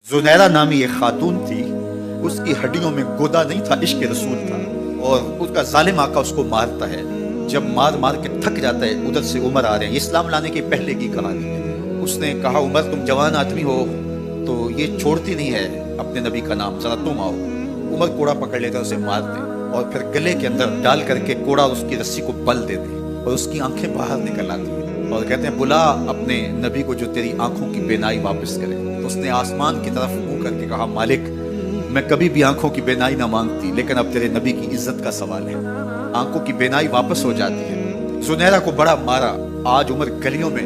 زنیرہ نامی ایک خاتون تھی، اس کی ہڈیوں میں گودا نہیں تھا، عشق رسول تھا، اور اس کا ظالم آقا اس کو مارتا ہے۔ جب مار مار کے تھک جاتا ہے، ادھر سے عمر آ رہے ہیں، اسلام لانے کے پہلے کی کہانی ہے۔ اس نے کہا عمر تم جوان آدمی ہو تو یہ چھوڑتی نہیں ہے اپنے نبی کا نام، ذرا تم آؤ۔ عمر کوڑا پکڑ لیتا ہے، اسے مارتے اور پھر گلے کے اندر ڈال کر کے کوڑا اس کی رسی کو بل دیتے اور اس کی آنکھیں باہر نکل آتی ہیں اور کہتے ہیں بلا اپنے نبی کو جو تیری آنکھوں کی بینائی واپس کرے۔ تو اس نے آسمان کی طرف منہ کر کے کہا مالک میں کبھی بھی آنکھوں کی بینائی نہ مانگتی، لیکن اب تیرے نبی کی عزت کا سوال ہے، آنکھوں کی بینائی واپس ہو جاتی ہے۔ زنیرہ کو بڑا مارا، آج عمر گلیوں میں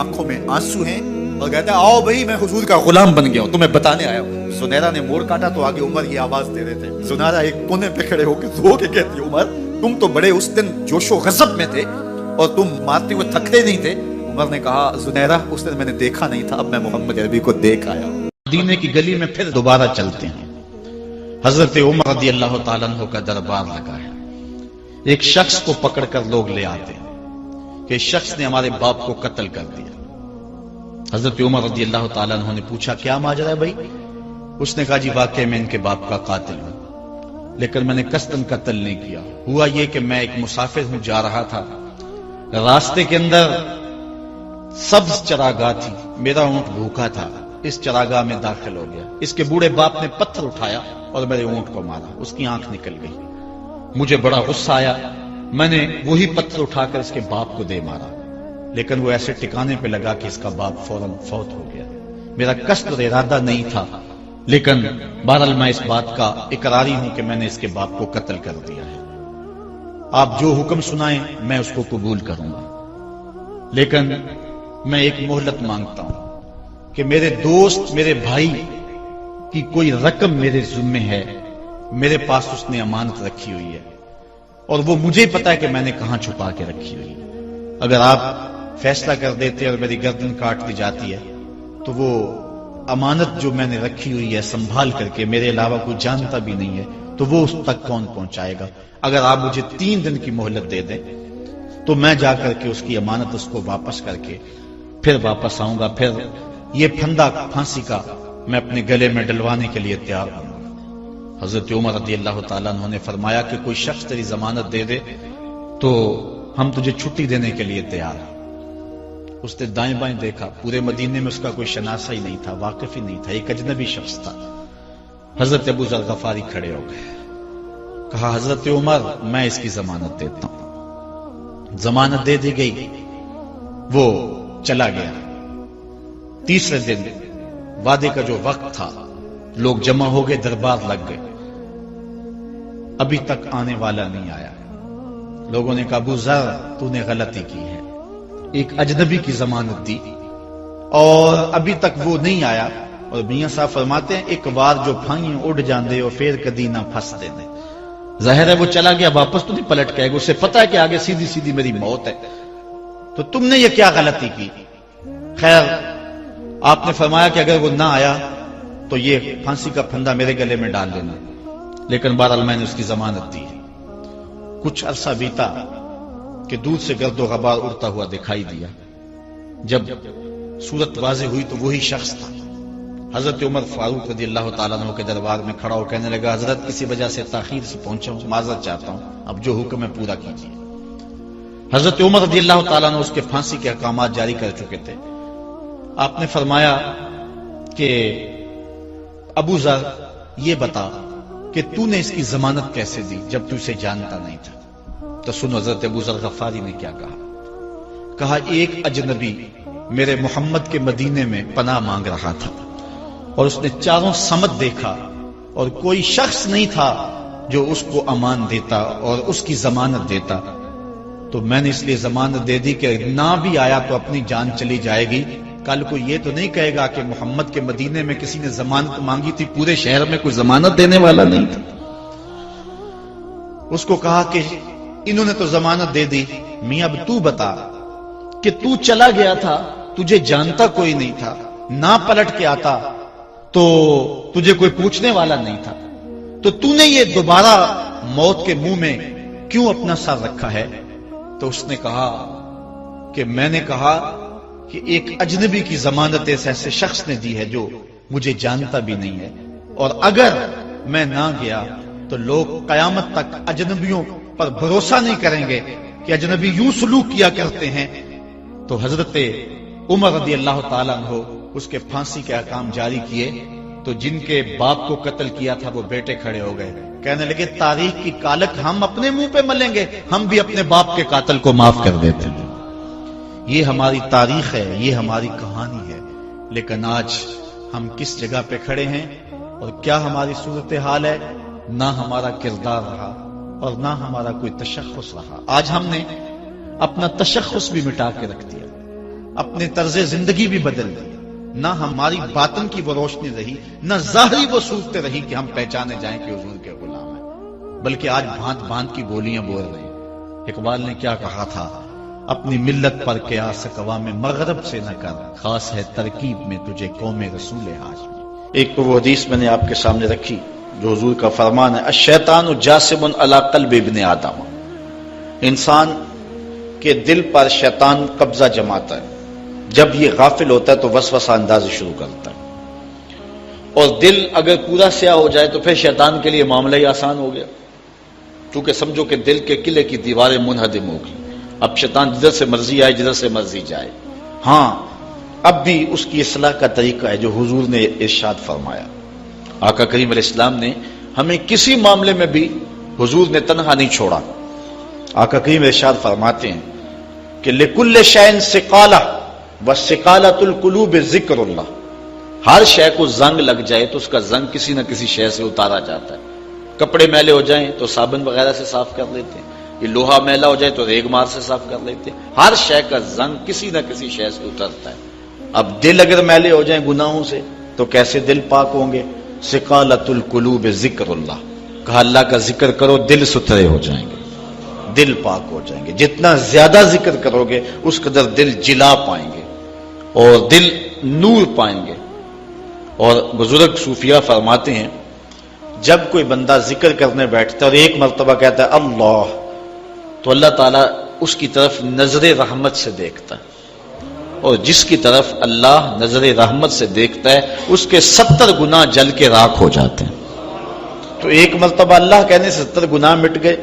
آنکھوں میں آنسو ہیں اور کہتا ہے آؤ بھائی میں حضور کا غلام بن گیا ہوں، تمہیں بتانے آیا ہوں۔ زنیرہ نے موڑ کاٹا تو آگے عمر یہ آواز دے رہے تھے۔ زنیرہ ایک کونے پہ کھڑے ہو کے رو کے کہتی ہے عمر تم تو بڑے اس دن جوش و غضب میں تھے اور تم مارتے ہوئے تھکتے نہیں تھے۔ عمر نے کہا زنیرہ اس دن میں نے دیکھا نہیں تھا، اب میں محمد عربی کو دیکھ آیا ہوں۔ مدینے کی گلی میں پھر دوبارہ چلتے ہیں۔ حضرت عمر رضی اللہ تعالیٰ عنہ کا دربار لگا ہے۔ ایک شخص کو پکڑ کر لوگ لے آتے ہیں کہ اس شخص نے ہمارے باپ کو قتل کر دیا۔ حضرت عمر رضی اللہ تعالیٰ عنہ نے پوچھا کیا ماجرا ہے بھائی؟ اس نے کہا جی واقعی میں ان کے باپ کا قاتل ہوں، لیکن میں نے قصداً قتل نہیں کیا۔ ہوا یہ کہ میں ایک مسافر ہوں، جا رہا تھا، راستے کے اندر سبز چراگاہ تھی، میرا اونٹ بھوکا تھا، اس چراگاہ میں داخل ہو گیا۔ اس کے بوڑھے باپ نے پتھر اٹھایا اور میرے اونٹ کو مارا، اس کی آنکھ نکل گئی۔ مجھے بڑا غصہ آیا، میں نے وہی پتھر اٹھا کر اس کے باپ کو دے مارا، لیکن وہ ایسے ٹھکانے پہ لگا کہ اس کا باپ فوراً فوت ہو گیا۔ میرا قصد اور ارادہ نہیں تھا، لیکن بہرحال میں اس بات کا اقراری ہوں کہ میں نے اس کے باپ کو قتل کر دیا ہے۔ آپ جو حکم سنائیں میں اس کو قبول کروں گا، لیکن میں ایک مہلت مانگتا ہوں کہ میرے دوست میرے بھائی کی کوئی رقم میرے ذمے ہے، میرے پاس اس نے امانت رکھی ہوئی ہے اور وہ مجھے پتا ہے کہ میں نے کہاں چھپا کے رکھی ہوئی ہے۔ اگر آپ فیصلہ کر دیتے اور میری گردن کاٹ دی جاتی ہے تو وہ امانت جو میں نے رکھی ہوئی ہے سنبھال کر کے میرے علاوہ کوئی جانتا بھی نہیں ہے تو وہ اس تک کون پہنچائے گا؟ اگر آپ مجھے 3 دن کی مہلت دے دیں تو میں جا کر کے اس کی امانت اس کو واپس کر کے پھر واپس آؤں گا، پھر یہ پھندا پھانسی کا میں اپنے گلے میں ڈلوانے کے لیے تیار ہوں گا۔ حضرت عمر رضی اللہ تعالیٰ عنہ نے فرمایا کہ کوئی شخص تیری ضمانت دے دے تو ہم تجھے چھٹی دینے کے لیے تیار ہیں۔ اس نے دائیں بائیں دیکھا، پورے مدینے میں اس کا کوئی شناسہ ہی نہیں تھا، واقف ہی نہیں تھا، ایک اجنبی شخص تھا۔ حضرت ابو ذر غفاری کھڑے ہو گئے، کہا حضرت عمر میں اس کی ضمانت دیتا ہوں۔ ضمانت دے دی گئی، وہ چلا گیا۔ تیسرے دن وعدے کا جو وقت تھا، لوگ جمع ہو گئے، دربار لگ گئے، ابھی تک آنے والا نہیں آیا۔ لوگوں نے کہا ابو ذر تو نے غلطی کی ہے، ایک اجنبی کی ضمانت دی اور ابھی تک وہ نہیں آیا۔ اور میاں صاحب فرماتے ہیں ایک بار جو پھائیں اڑ جاندے اور پھر کدی نہ پھنستے نے۔ ظاہر ہے وہ چلا گیا، واپس تو نہیں پلٹ کے آئے گا، اسے پتا ہے کہ آگے سیدھی سیدھی میری موت ہے، تو تم نے یہ کیا غلطی کی؟ خیر آپ نے فرمایا کہ اگر وہ نہ آیا تو یہ پھانسی کا پھندا میرے گلے میں ڈال دینا، لیکن بہرحال میں نے اس کی ضمانت دی۔ کچھ عرصہ بیتا کہ دور سے گرد و غبار اڑتا ہوا دکھائی دیا۔ جب صورت واضح ہوئی تو وہی شخص تھا۔ حضرت عمر فاروق رضی اللہ تعالیٰ عنہ کے دربار میں کھڑا ہو کہنے لگا حضرت کسی وجہ سے تاخیر سے پہنچا ہوں، معذرت چاہتا ہوں، اب جو حکم ہے پورا کیجیے۔ حضرت عمر رضی اللہ تعالیٰ عنہ اس کے پھانسی کے احکامات جاری کر چکے تھے۔ آپ نے فرمایا کہ ابو ذر یہ بتا کہ تو نے اس کی ضمانت کیسے دی جب تو اسے جانتا نہیں تھا؟ تو سنو حضرت ابو ذر غفاری نے کیا کہا ایک اجنبی میرے محمد کے مدینے میں پناہ مانگ رہا تھا اور اس نے چاروں سمت دیکھا اور کوئی شخص نہیں تھا جو اس کو امان دیتا اور اس کی ضمانت دیتا، تو میں نے اس لیے ضمانت دے دی کہ نہ بھی آیا تو اپنی جان چلی جائے گی، کل کو یہ تو نہیں کہے گا کہ محمد کے مدینے میں کسی نے ضمانت مانگی تھی، پورے شہر میں کوئی ضمانت دینے والا نہیں تھا۔ اس کو کہا کہ انہوں نے تو ضمانت دے دی، میاں اب تو بتا کہ تو چلا گیا تھا، تجھے جانتا کوئی نہیں تھا، نہ پلٹ کے آتا تو تجھے کوئی پوچھنے والا نہیں تھا، تو تو نے یہ دوبارہ موت کے منہ میں کیوں اپنا سر رکھا ہے؟ تو اس نے کہا کہ میں نے کہا کہ ایک اجنبی کی ضمانت ایسے شخص نے دی ہے جو مجھے جانتا بھی نہیں ہے، اور اگر میں نہ گیا تو لوگ قیامت تک اجنبیوں پر بھروسہ نہیں کریں گے کہ اجنبی یوں سلوک کیا کرتے ہیں۔ تو حضرت عمر رضی اللہ تعالیٰ عنہ اس کے پھانسی کے احکام جاری کیے، تو جن کے باپ کو قتل کیا تھا وہ بیٹے کھڑے ہو گئے، کہنے لگے تاریخ کی کالک ہم اپنے منہ پہ ملیں گے، ہم بھی اپنے باپ کے قاتل کو معاف کر دیتے ہیں۔ یہ ہماری تاریخ ہے، یہ ہماری کہانی ہے، لیکن آج ہم کس جگہ پہ کھڑے ہیں اور کیا ہماری صورتحال ہے؟ نہ ہمارا کردار رہا اور نہ ہمارا کوئی تشخص رہا۔ آج ہم نے اپنا تشخص بھی مٹا کے رکھ دیا، اپنے طرز زندگی بھی بدل دی، نہ ہماری باطن کی وہ روشنی رہی، نہ ظاہری وہ صورتیں رہی کہ ہم پہچانے جائیں کہ حضور کے غلام ہیں، بلکہ آج بھانت بھانت کی بولیاں بول رہے ہیں۔ اقبال نے کیا کہا تھا؟ اپنی ملت پر قیاس اقوام مغرب سے نہ کر، خاص ہے ترکیب میں تجھے قوم رسول ہاشمی۔ ایک تو وہ حدیث میں نے آپ کے سامنے رکھی جو حضور کا فرمان ہے، الشیطان جاسم علی قلب ابن آدم، انسان کے دل پر شیطان قبضہ جماتا ہے، جب یہ غافل ہوتا ہے تو وسوسہ اندازی شروع کرتا ہے، اور دل اگر پورا سیاہ ہو جائے تو پھر شیطان کے لیے معاملہ ہی آسان ہو گیا، کیونکہ سمجھو کہ دل کے قلعے کی دیواریں منہدم ہوگی، اب شیطان جدھر سے مرضی آئے، جدھر سے مرضی جائے۔ ہاں، اب بھی اس کی اصلاح کا طریقہ ہے جو حضور نے ارشاد فرمایا۔ آقا کریم علیہ السلام نے ہمیں کسی معاملے میں بھی حضور نے تنہا نہیں چھوڑا۔ آقا کریم ارشاد فرماتے ہیں کہ لکل شیء ثقالہ وثقالۃ القلوب ذکر اللہ، ہر شے کو زنگ لگ جائے تو اس کا زنگ کسی نہ کسی شے سے اتارا جاتا ہے۔ کپڑے میلے ہو جائیں تو صابن وغیرہ سے صاف کر لیتے ہیں، یہ لوہا میلا ہو جائے تو ریگ مار سے صاف کر لیتے ہیں، ہر شے کا زنگ کسی نہ کسی شے سے اترتا ہے۔ اب دل اگر میلے ہو جائیں گناہوں سے تو کیسے دل پاک ہوں گے؟ ثقالۃ القلوب ذکر اللہ، کہا اللہ کا ذکر کرو دل ستھرے ہو جائیں گے، دل پاک ہو جائیں گے۔ جتنا زیادہ ذکر کرو گے اس قدر دل جلا پائیں گے اور دل نور پائیں گے۔ اور بزرگ صوفیہ فرماتے ہیں جب کوئی بندہ ذکر کرنے بیٹھتا ہے اور ایک مرتبہ کہتا ہے اللہ، تو اللہ تعالیٰ اس کی طرف نظر رحمت سے دیکھتا ہے، اور جس کی طرف اللہ نظر رحمت سے دیکھتا ہے اس کے 70 گناہ جل کے راکھ ہو جاتے ہیں۔ تو ایک مرتبہ اللہ کہنے سے 70 گناہ مٹ گئے،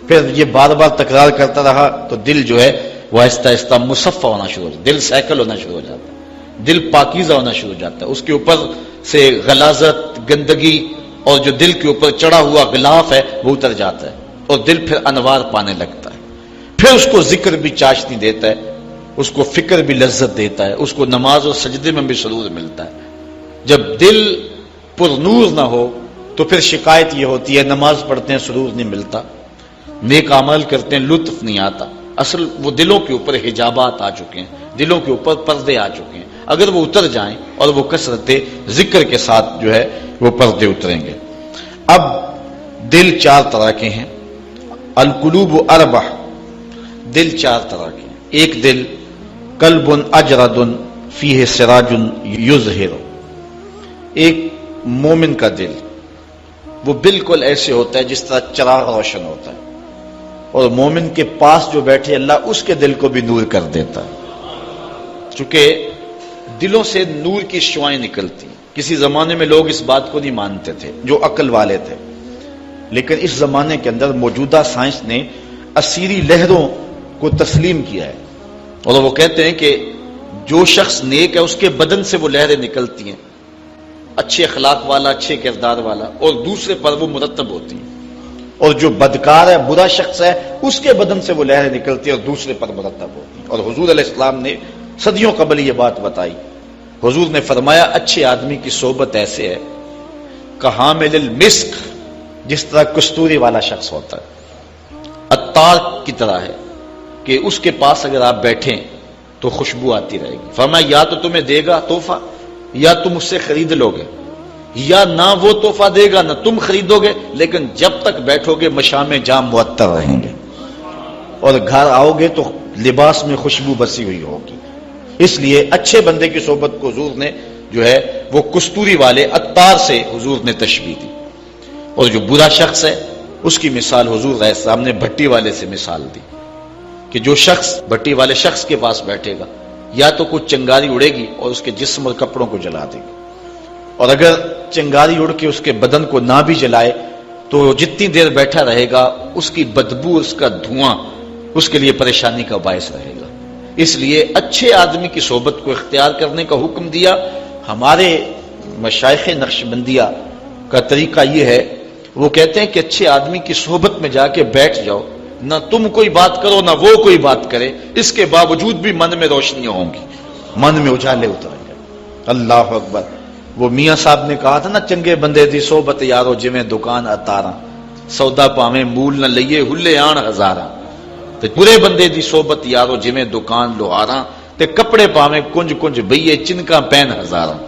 پھر یہ بار بار تکرار کرتا رہا تو دل جو ہے وہ آہستہ آہستہ مصفہ ہونا شروع ہو جاتا ہے، دل سیکل ہونا شروع ہو جاتا ہے، دل پاکیزہ ہونا شروع ہو جاتا ہے، اس کے اوپر سے غلاظت، گندگی اور جو دل کے اوپر چڑھا ہوا غلاف ہے وہ اتر جاتا ہے، اور دل پھر انوار پانے لگتا ہے، پھر اس کو ذکر بھی چاشنی دیتا ہے، اس کو فکر بھی لذت دیتا ہے، اس کو نماز اور سجدے میں بھی سرور ملتا ہے۔ جب دل پر نور نہ ہو تو پھر شکایت یہ ہوتی ہے نماز پڑھتے ہیں سرور نہیں ملتا، نیک عمل کرتے ہیں لطف نہیں آتا۔ اصل وہ دلوں کے اوپر حجابات آ چکے ہیں، دلوں کے اوپر پردے آ چکے ہیں، اگر وہ اتر جائیں اور وہ کثرت ذکر کے ساتھ جو ہے وہ پردے اتریں گے۔ اب دل 4 طرح کے ہیں، القلوب اربع، دل 4 طرح کے ہیں۔ ایک دل قلب اجرد فیہ سراج یظہر، ایک مومن کا دل وہ بالکل ایسے ہوتا ہے جس طرح چراغ روشن ہوتا ہے، اور مومن کے پاس جو بیٹھے اللہ اس کے دل کو بھی نور کر دیتا ہے، چونکہ دلوں سے نور کی شعائیں نکلتی ہیں۔ کسی زمانے میں لوگ اس بات کو نہیں مانتے تھے جو عقل والے تھے، لیکن اس زمانے کے اندر موجودہ سائنس نے اسیری لہروں کو تسلیم کیا ہے، اور وہ کہتے ہیں کہ جو شخص نیک ہے اس کے بدن سے وہ لہریں نکلتی ہیں، اچھے اخلاق والا، اچھے کردار والا، اور دوسرے پر وہ مرتب ہوتی ہیں، اور جو بدکار ہے، برا شخص ہے، اس کے بدن سے وہ لہریں نکلتی ہیں اور دوسرے پر مرتب ہوتی ہیں۔ اور حضور علیہ السلام نے صدیوں قبل یہ بات بتائی۔ حضور نے فرمایا اچھے آدمی کی صحبت ایسے ہے کحامل المسک، جس طرح کستوری والا شخص ہوتا ہے، عطار کی طرح ہے کہ اس کے پاس اگر آپ بیٹھیں تو خوشبو آتی رہے گی۔ فرمایا یا تو تمہیں دے گا تحفہ، یا تم اس سے خرید لو گے، یا نہ وہ تحفہ دے گا نہ تم خریدو گے، لیکن جب تک بیٹھو گے مشام جام معطر رہیں گے، اور گھر آؤ گے تو لباس میں خوشبو بسی ہوئی ہوگی۔ اس لیے اچھے بندے کی صحبت کو حضور نے جو ہے وہ کستوری والے عطار سے حضور نے تشبیہ دی، اور جو برا شخص ہے اس کی مثال حضور علیہ السلام نے بھٹی والے سے مثال دی کہ جو شخص بھٹی والے شخص کے پاس بیٹھے گا یا تو کچھ چنگاری اڑے گی اور اس کے جسم اور کپڑوں کو جلا دے گی، اور اگر چنگاری اڑ کے اس کے بدن کو نہ بھی جلائے تو جتنی دیر بیٹھا رہے گا اس کی بدبو، اس کا دھواں اس کے لیے پریشانی کا باعث رہے گا. اس لیے اچھے آدمی کی صحبت کو اختیار کرنے کا حکم دیا. ہمارے مشائخ نقشبندیہ کا طریقہ یہ ہے، وہ کہتے ہیں کہ اچھے آدمی کی صحبت میں جا کے بیٹھ جاؤ، نہ تم کوئی بات کرو نہ وہ کوئی بات کرے، اس کے باوجود بھی من میں روشنیاں ہوں گی، من میں اجالے اتریں گے. اللہ اکبر. وہ میاں صاحب نے کہا تھا نا، چنگے بندے دی صحبت یارو جویں دکان اتاراں، سودا پاویں مول نہ لئیے ہلے آن ہزاراں. تے برے بندے دی صحبت یارو جویں دکان لوہاراں، تے کپڑے پاویں کنج کنج بئیے چنکاں پین ہزاراں.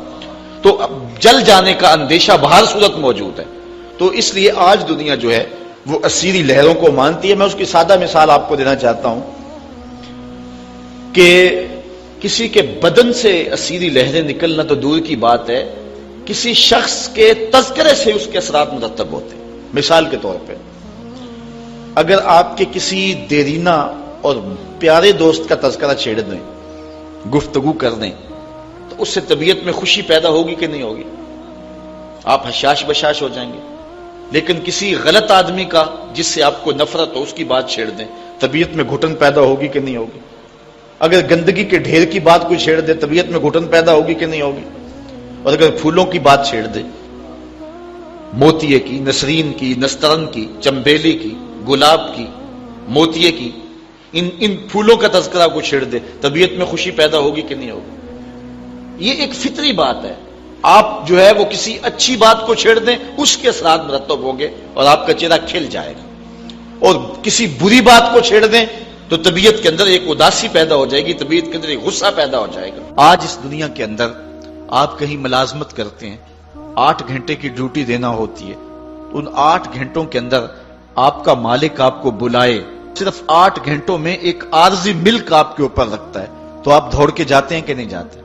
تو اب جل جانے کا اندیشہ بہر صورت موجود ہے. تو اس لیے آج دنیا جو ہے وہ اسیری لہروں کو مانتی ہے. میں اس کی سادہ مثال آپ کو دینا چاہتا ہوں کہ کسی کے بدن سے اسیری لہریں نکلنا تو دور کی بات ہے، کسی شخص کے تذکرے سے اس کے اثرات مرتب ہوتے ہیں. مثال کے طور پہ اگر آپ کے کسی دیرینہ اور پیارے دوست کا تذکرہ چھیڑ دیں، گفتگو کر دیں، تو اس سے طبیعت میں خوشی پیدا ہوگی کہ نہیں ہوگی؟ آپ حشاش بشاش ہو جائیں گے. لیکن کسی غلط آدمی کا جس سے آپ کو نفرت ہو، اس کی بات چھیڑ دیں، طبیعت میں گھٹن پیدا ہوگی کہ نہیں ہوگی؟ اگر گندگی کے ڈھیر کی بات کوئی چھیڑ دے، طبیعت میں گھٹن پیدا ہوگی کہ نہیں ہوگی؟ اور اگر پھولوں کی بات چھیڑ دے، موتیے کی، نسرین کی، نسترن کی، چمبیلی کی، گلاب کی، موتیے کی، ان پھولوں کا تذکرہ کو چھیڑ دے، طبیعت میں خوشی پیدا ہوگی کہ نہیں ہوگی؟ یہ ایک فطری بات ہے. آپ جو ہے وہ کسی اچھی بات کو چھیڑ دیں، اس کے اثرات مرتب ہوں گے اور آپ کا چہرہ کھل جائے گا. اور کسی بری بات کو چھیڑ دیں تو طبیعت کے اندر ایک اداسی پیدا ہو جائے گی، طبیعت کے اندر ایک غصہ پیدا ہو جائے گا. آج اس دنیا کے اندر آپ کہیں ملازمت کرتے ہیں، 8 گھنٹے کی ڈیوٹی دینا ہوتی ہے. ان 8 گھنٹوں کے اندر آپ کا مالک آپ کو بلائے، صرف 8 گھنٹوں میں ایک عارضی ملک آپ کے اوپر رکھتا ہے، تو آپ دوڑ کے جاتے ہیں کہ نہیں جاتے؟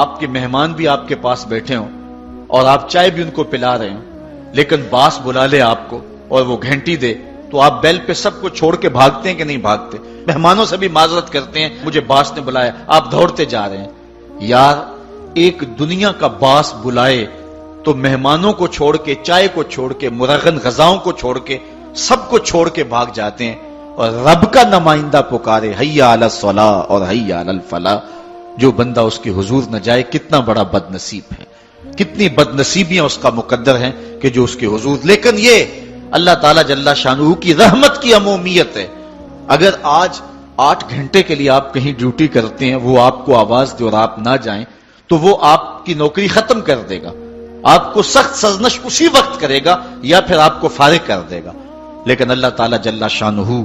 آپ کے مہمان بھی آپ کے پاس بیٹھے ہوں اور آپ چائے بھی ان کو پلا رہے ہوں، لیکن باس بلا لے آپ کو اور وہ گھنٹی دے، تو آپ بیل پہ سب کو چھوڑ کے بھاگتے ہیں کہ نہیں بھاگتے؟ مہمانوں سے بھی معذرت کرتے ہیں، مجھے باس نے بلایا، آپ دوڑتے جا رہے ہیں. یار ایک دنیا کا باس بلائے تو مہمانوں کو چھوڑ کے، چائے کو چھوڑ کے، مرغن غذاؤں کو چھوڑ کے، سب کو چھوڑ کے بھاگ جاتے ہیں. اور رب کا نمائندہ پکارے حی علی الصلاۃ اور حی علی الفلاح، جو بندہ اس کے حضور نہ جائے کتنا بڑا بد نصیب ہے، کتنی بد نصیبیاں اس کا مقدر ہیں کہ جو اس کے حضور. لیکن یہ اللہ تعالیٰ جل شانہ کی رحمت کی عمومیت ہے. اگر آج 8 گھنٹے کے لیے آپ کہیں ڈیوٹی کرتے ہیں، وہ آپ کو آواز دے اور آپ نہ جائیں تو وہ آپ کی نوکری ختم کر دے گا، آپ کو سخت سرزنش اسی وقت کرے گا یا پھر آپ کو فارغ کر دے گا. لیکن اللہ تعالیٰ جل شانہ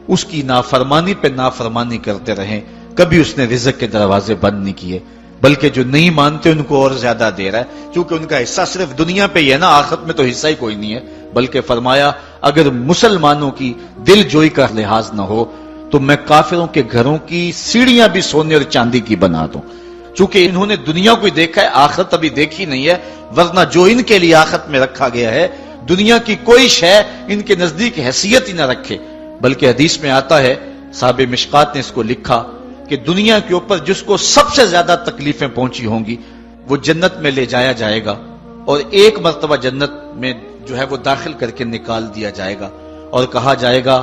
اس کی نافرمانی پہ نافرمانی کرتے رہیں، کبھی اس نے رزق کے دروازے بند نہیں کیے، بلکہ جو نہیں مانتے ان کو اور زیادہ دے رہا ہے، کیونکہ ان کا حصہ صرف دنیا پہ ہی ہے نا، آخرت میں تو حصہ ہی کوئی نہیں ہے. بلکہ فرمایا اگر مسلمانوں کی دل جوئی کا لحاظ نہ ہو تو میں کافروں کے گھروں کی سیڑھیاں بھی سونے اور چاندی کی بنا دوں. چونکہ انہوں نے دنیا کو دیکھا ہے، آخرت ابھی دیکھی نہیں ہے، ورنہ جو ان کے لیے آخرت میں رکھا گیا ہے، دنیا کی کوئی شے ان کے نزدیک حیثیت ہی نہ رکھے. بلکہ حدیث میں آتا ہے، صاحب مشکات نے اس کو لکھا کہ دنیا کے اوپر جس کو سب سے زیادہ تکلیفیں پہنچی ہوں گی وہ جنت میں لے جایا جائے گا، اور ایک مرتبہ جنت میں جو ہے وہ داخل کر کے نکال دیا جائے گا اور کہا جائے گا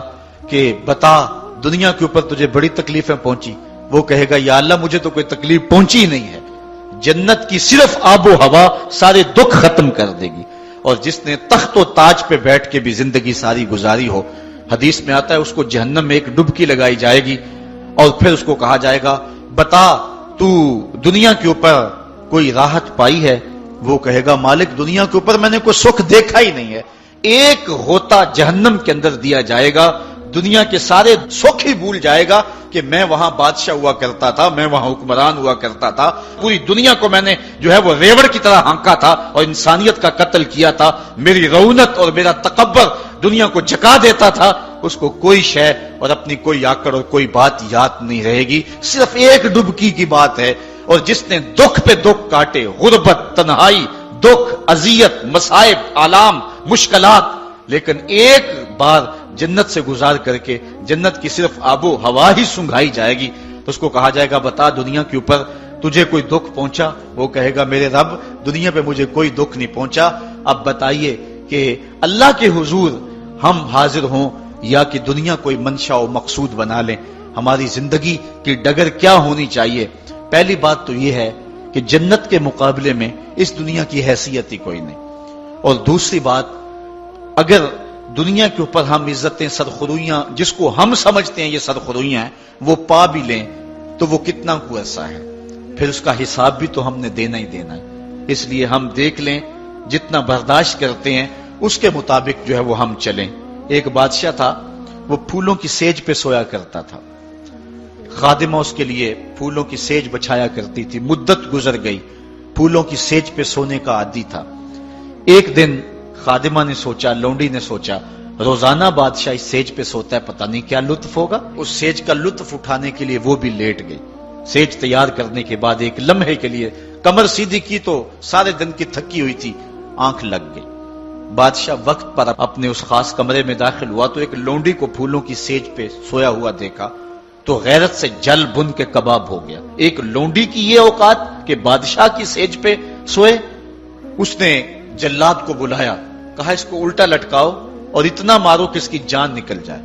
کہ بتا دنیا کے اوپر تجھے بڑی تکلیفیں پہنچی. وہ کہے گا یا اللہ مجھے تو کوئی تکلیف پہنچی ہی نہیں ہے. جنت کی صرف آب و ہوا سارے دکھ ختم کر دے گی. اور جس نے تخت و تاج پہ بیٹھ کے بھی زندگی ساری گزاری ہو، حدیث میں آتا ہے اس کو جہنم میں ایک ڈبکی لگائی جائے گی اور پھر اس کو کہا جائے گا بتا تو دنیا کے اوپر کوئی راحت پائی ہے؟ وہ کہے گا مالک دنیا کے اوپر میں نے کوئی سکھ دیکھا ہی نہیں ہے. ایک غوطہ جہنم کے اندر دیا جائے گا، دنیا کے سارے سکھ ہی بھول جائے گا کہ میں وہاں بادشاہ ہوا کرتا تھا، میں وہاں حکمران ہوا کرتا تھا، پوری دنیا کو میں نے جو ہے وہ ریوڑ کی طرح ہانکا تھا اور انسانیت کا قتل کیا تھا، میری رونت اور میرا تکبر دنیا کو جھکا دیتا تھا. اس کو کوئی شے اور اپنی کوئی آکڑ اور کوئی بات یاد نہیں رہے گی، صرف ایک ڈبکی کی بات ہے. اور جس نے دکھ پہ دکھ کاٹے، غربت، تنہائی، دکھ، اذیت، مصائب، آلام، مشکلات، لیکن ایک بار جنت سے گزار کر کے جنت کی صرف آب و ہوا ہی سنگھائی جائے گی تو اس کو کہا جائے گا بتا دنیا کے اوپر تجھے کوئی دکھ پہنچا؟ وہ کہے گا میرے رب دنیا پہ مجھے کوئی دکھ نہیں پہنچا، اب بتائیے کہ اللہ کے حضور ہم حاضر ہوں یا کہ دنیا کوئی منشا و مقصود بنا لیں؟ ہماری زندگی کی ڈگر کیا ہونی چاہیے؟ پہلی بات تو یہ ہے کہ جنت کے مقابلے میں اس دنیا کی حیثیت ہی کوئی نہیں، اور دوسری بات اگر دنیا کے اوپر ہم عزتیں سرخرویاں جس کو ہم سمجھتے ہیں یہ سرخرویاں ہیں وہ پا بھی لیں تو وہ کتنا کو عرصہ ہے، پھر اس کا حساب بھی تو ہم نے دینا ہی دینا ہے۔ اس لیے ہم دیکھ لیں جتنا برداشت کرتے ہیں اس کے مطابق جو ہے وہ ہم چلیں۔ ایک بادشاہ تھا، وہ پھولوں کی سیج پہ سویا کرتا تھا، خادمہ اس کے لیے پھولوں کی سیج بچھایا کرتی تھی، مدت گزر گئی، پھولوں کی سیج پہ سونے کا عادی تھا۔ ایک دن خادمہ نے سوچا، لونڈی نے سوچا روزانہ بادشاہ اس سیج پہ سوتا ہے، پتہ نہیں کیا لطف ہوگا، اس سیج کا لطف اٹھانے کے لیے وہ بھی لیٹ گئی۔ سیج تیار کرنے کے بعد ایک لمحے کے لیے کمر سیدھی کی تو سارے دن کی تھکی ہوئی تھی، آنکھ لگ گئی۔ بادشاہ وقت پر اپنے اس خاص کمرے میں داخل ہوا تو ایک لونڈی کو پھولوں کی سیج پہ سویا ہوا دیکھا تو غیرت سے جل بن کے کباب ہو گیا۔ ایک لونڈی کی یہ اوقات کہ بادشاہ کی سیج پہ سوئے۔ اس نے جلاد کو بلایا، کہا اس کو الٹا لٹکاؤ اور اتنا مارو کہ اس کی جان نکل جائے،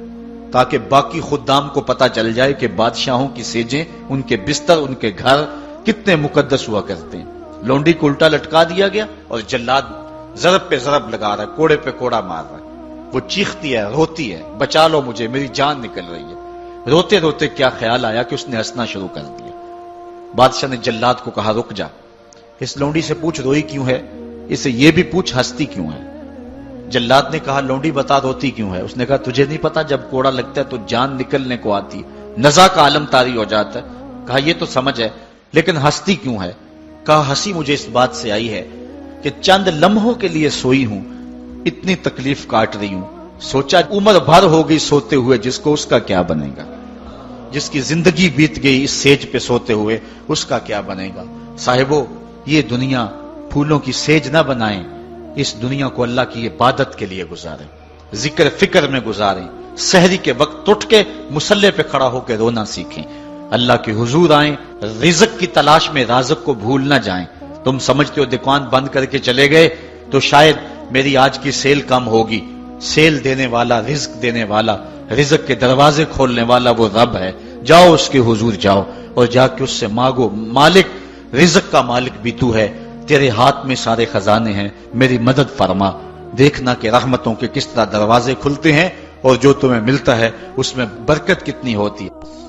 تاکہ باقی خدام کو پتا چل جائے کہ بادشاہوں کی سیجیں، ان کے بستر، ان کے گھر کتنے مقدس ہوا کرتے ہیں۔ لونڈی کو الٹا لٹکا دیا گیا اور جلاد ضرب پہ ضرب لگا رہا ہے، کوڑے پہ کوڑا مار رہا ہے۔ وہ چیختی ہے، روتی ہے، بچا لو مجھے، میری جان نکل رہی ہے۔ روتے روتے کیا خیال آیا کہ اس نے ہنسنا شروع کر دیا۔ بادشاہ نے جلاد کو کہا رک جا، اس لونڈی سے پوچھ روئی کیوں ہے، اسے یہ بھی پوچھ ہنستی کیوں ہے۔ جلاد نے کہا لونڈی بتا روتی کیوں ہے؟ اس نے کہا تجھے نہیں پتا جب کوڑا لگتا ہے تو جان نکلنے کو آتی، نزا کا عالم طاری ہو جاتا ہے۔ کہا یہ تو سمجھ ہے لیکن ہنستی کیوں ہے؟ کہا ہنسی مجھے اس بات سے آئی ہے کہ چند لمحوں کے لیے سوئی ہوں، اتنی تکلیف کاٹ رہی ہوں، سوچا عمر بھر ہو گئی سوتے ہوئے، جس کو اس کا کیا بنے گا، جس کی زندگی بیت گئی اس سیج پہ سوتے ہوئے اس کا کیا بنے گا۔ صاحبو یہ دنیا پھولوں کی سیج نہ بنائیں، اس دنیا کو اللہ کی عبادت کے لیے گزاریں، ذکر فکر میں گزاریں، سحری کے وقت اٹھ کے مصلی پہ کھڑا ہو کے رونا سیکھیں، اللہ کے حضور آئیں، رزق کی تلاش میں رازق کو بھول نہ جائیں۔ تم سمجھتے ہو دکان بند کر کے چلے گئے تو شاید میری آج کی سیل کم ہوگی، سیل دینے والا، رزق دینے والا، رزق کے دروازے کھولنے والا وہ رب ہے۔ جاؤ اس کے حضور جاؤ اور جا کے اس سے مانگو، مالک رزق کا مالک بھی تو ہے، تیرے ہاتھ میں سارے خزانے ہیں، میری مدد فرما۔ دیکھنا کہ رحمتوں کے کس طرح دروازے کھلتے ہیں اور جو تمہیں ملتا ہے اس میں برکت کتنی ہوتی ہے۔